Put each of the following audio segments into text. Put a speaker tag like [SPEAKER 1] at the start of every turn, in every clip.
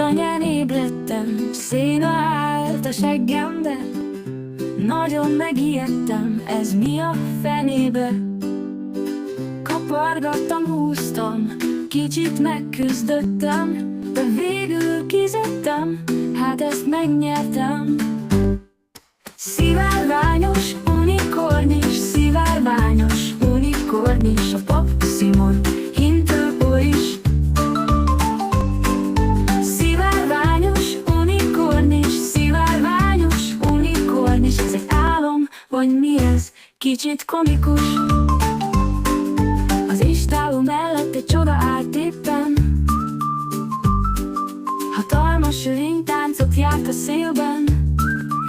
[SPEAKER 1] tanyán ébredtem, széna állt a seggembe. Nagyon megijedtem, ez mi a fenébe? Kapargattam, húztam, kicsit megküzdöttem, de végül kizettem, hát ezt megnyertem. Szivárványos unikornis, szivárványos unikornis, a Pap Simon Hinterpolis. Szivárványos unikornis, szivárványos unikornis, ez egy álom, vagy mi ez? Kicsit komikus. Az istálló mellett egy csoda állt éppen, hatalmas lénytáncot járt a szélben.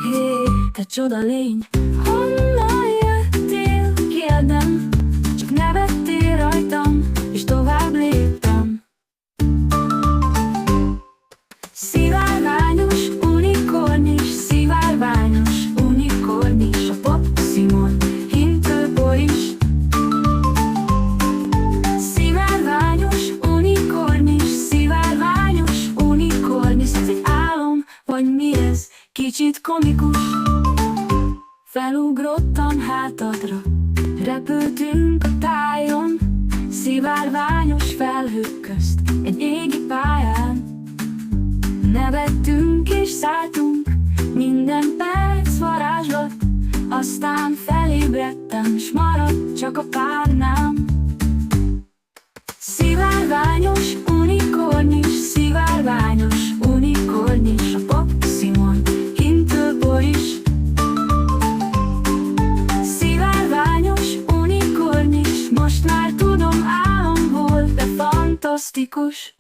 [SPEAKER 1] Hé, te csoda lény, honnan jöttél? Kérdem, csak nevettél rajtam, és tovább léptem. Szivárványos unikornis, szivárványos unikornis, a Pap Simon Hinterpolis. Szivárványos unikornis, szivárványos unikornis, ez egy álom, vagy mi ez? Kicsit komikus. Felugrottam hátadra, repültünk a tájon, szivárványos felhők közt, egy égi pályán. Nevettünk és szálltunk, minden perc varázslat, aztán felébredtem, s maradt csak a párnám. Szivárványos unikornis, szivárványos unikornis, a Pap Simon Hinterpolis. Szivárványos unikornis, most már tudom, álom volt, de fantasztikus.